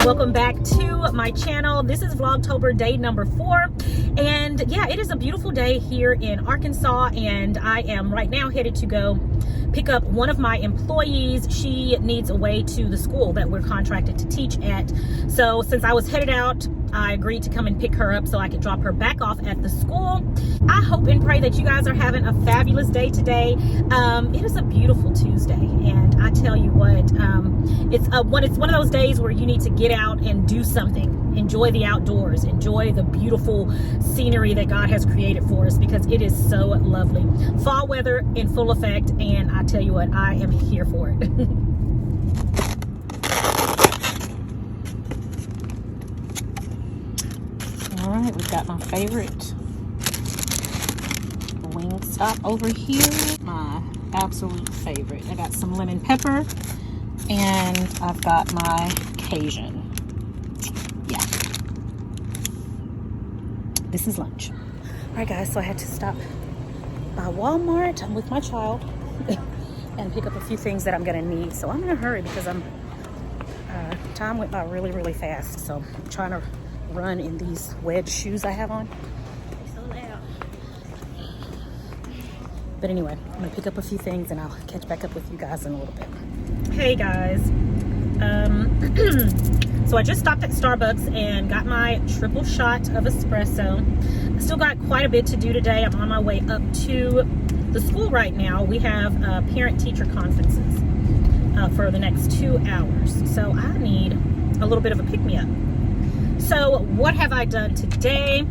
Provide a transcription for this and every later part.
welcome back to my channel. This is Vlogtober day number 4, and yeah, it is a beautiful day here in Arkansas, and I am right now headed to go pick up one of my employees. She needs a way to the school that we're contracted to teach at. So since I was headed out, I agreed to come and pick her up so I could drop her back off at the school. I hope and pray that you guys are having a fabulous day today. It is a beautiful Tuesday, and I tell you what, it's one of those days where you need to get out and do something. Enjoy the outdoors, enjoy the beautiful scenery that God has created for us, because it is so lovely. Fall weather in full effect, and I tell you what, I am here for it. All right, we've got my favorite wing stop over here. My absolute favorite. I got some lemon pepper, and I've got my Cajun. Yeah. This is lunch. All right, guys, so I had to stop by Walmart. I'm with my child and pick up a few things that I'm gonna need. So I'm gonna hurry because time went by really, really fast. So I'm trying to run in these wedge shoes I have on. They're so loud. But anyway, I'm gonna pick up a few things and I'll catch back up with you guys in a little bit. Hey guys, so I just stopped at Starbucks and got my triple shot of espresso. I still got quite a bit to do today. I'm on my way up to the school right now. We have parent-teacher conferences for the next 2 hours. So I need a little bit of a pick-me-up. So what have I done today?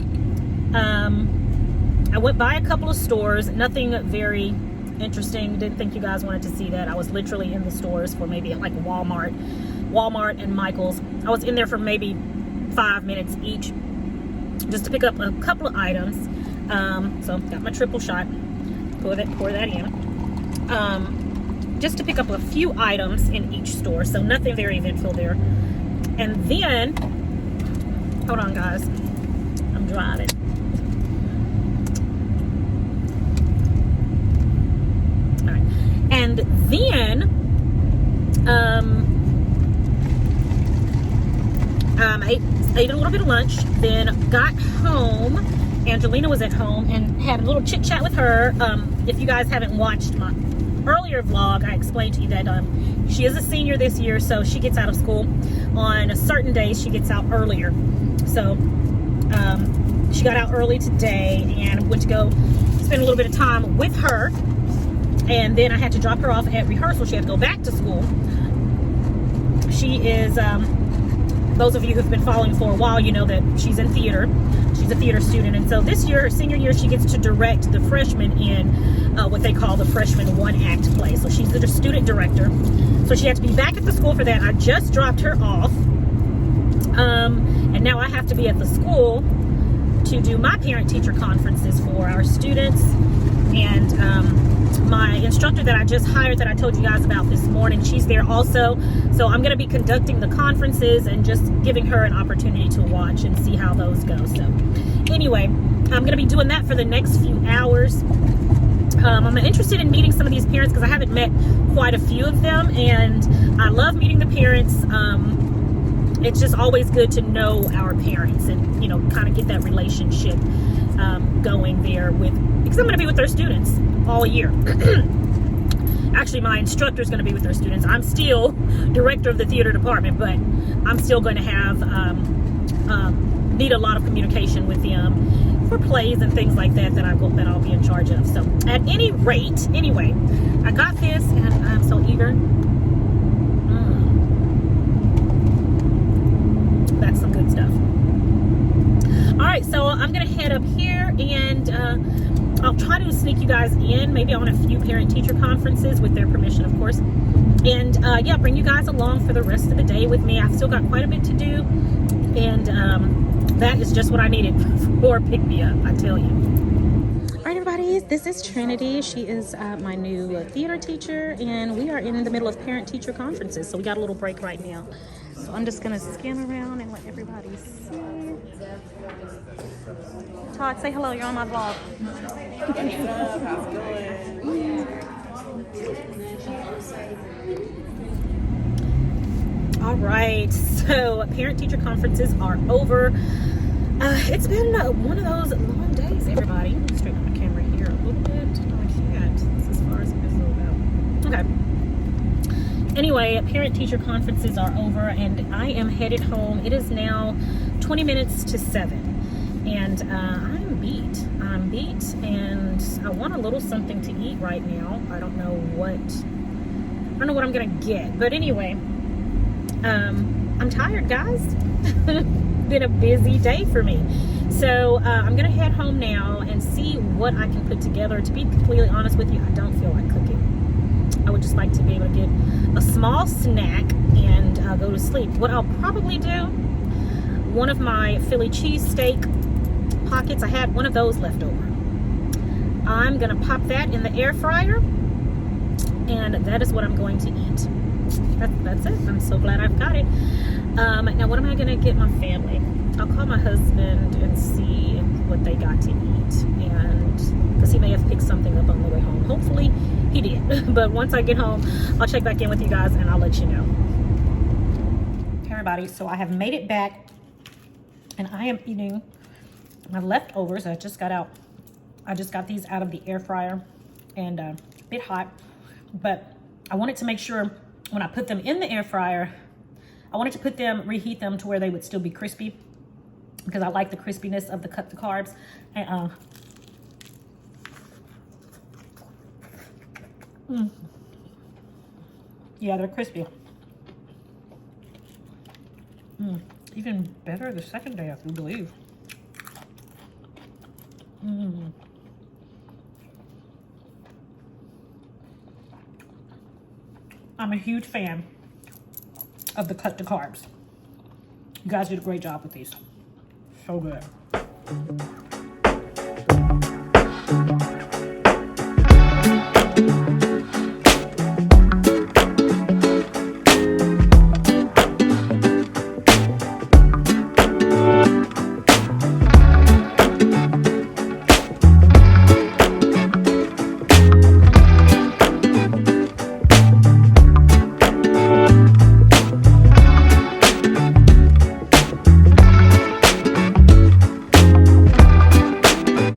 I went by a couple of stores, nothing very interesting. Didn't think you guys wanted to see that. I was literally in the stores for maybe like Walmart and Michael's. I was in there for maybe 5 minutes each just to pick up a couple of items. So got my triple shot, pour that in. Just to pick up a few items in each store, so nothing very eventful there. And then, hold on guys, I'm driving. All right, and then I ate a little bit of lunch, then got home. Angelina was at home and had a little chit chat with her. If you guys haven't watched my earlier vlog, I explained to you that she is a senior this year, so she gets out of school on certain days. She gets out earlier, so she got out early today and went to go spend a little bit of time with her, and then I had to drop her off at rehearsal. She had to go back to school. She is those of you who've been following for a while, you know that she's in theater. She's a theater student, and so this year, her senior year, she gets to direct the freshmen in what they call the freshman one-act play. So she's the student director. So she had to be back at the school for that. I just dropped her off, and now I have to be at the school to do my parent-teacher conferences for our students. And my instructor that I just hired, that I told you guys about this morning, she's there also. So I'm going to be conducting the conferences and just giving her an opportunity to watch and see how those go. So anyway, I'm going to be doing that for the next few hours. I'm interested in meeting some of these parents because I haven't met quite a few of them, and I love meeting the parents. It's just always good to know our parents and, you know, kind of get that relationship going there because I'm going to be with their students all year. Actually, my instructor is going to be with their students. I'm still director of the theater department, but I'm still going to have need a lot of communication with them for plays and things like that I'll be in charge of. So at any rate, anyway, I got this and I'm so eager. That's some good stuff. All right, so I'm gonna head up here and I'll try to sneak you guys in, maybe on a few parent-teacher conferences with their permission, of course. And yeah, bring you guys along for the rest of the day with me. I've still got quite a bit to do, and that is just what I needed for pick-me-up, I tell you. All right, everybody, this is Trinity. She is my new theater teacher, and we are in the middle of parent-teacher conferences, so we got a little break right now. So I'm just gonna scan around and let everybody see. Todd, say hello, you're on my vlog. What's up? How's it going? All right, So parent-teacher conferences are over. It's been one of those long days, everybody. Let me straighten my camera here a little bit. No, I can't. This is as far as it goes about. Okay. Anyway, parent-teacher conferences are over, and I am headed home. It is now 20 minutes to 7, and I'm beat. I'm beat, and I want a little something to eat right now. I don't know what I'm gonna get, but anyway, I'm tired, guys. Been a busy day for me, so I'm gonna head home now and see what I can put together. To be completely honest with you, I don't feel like cooking. I would just like to be able to get a small snack and go to sleep. What I'll probably do, one of my Philly cheesesteak pockets, I had one of those left over. I'm gonna pop that in the air fryer, and that is what I'm going to eat. That's it. I'm so glad I've got it. Now what am I gonna get my family? I'll call my husband and see what they got to eat, and because he may have picked something up on the way home. Hopefully he did. But once I get home, I'll check back in with you guys and I'll let you know. Hey everybody, so I have made it back, and I am eating my leftovers. I just got these out of the air fryer, and a bit hot, but I wanted to make sure when I put them in the air fryer, I wanted to reheat them to where they would still be crispy, because I like the crispiness of the carbs. And yeah, they're crispy. Even better the second day, I do believe. I'm a huge fan of the carbs. You guys did a great job with these. So good.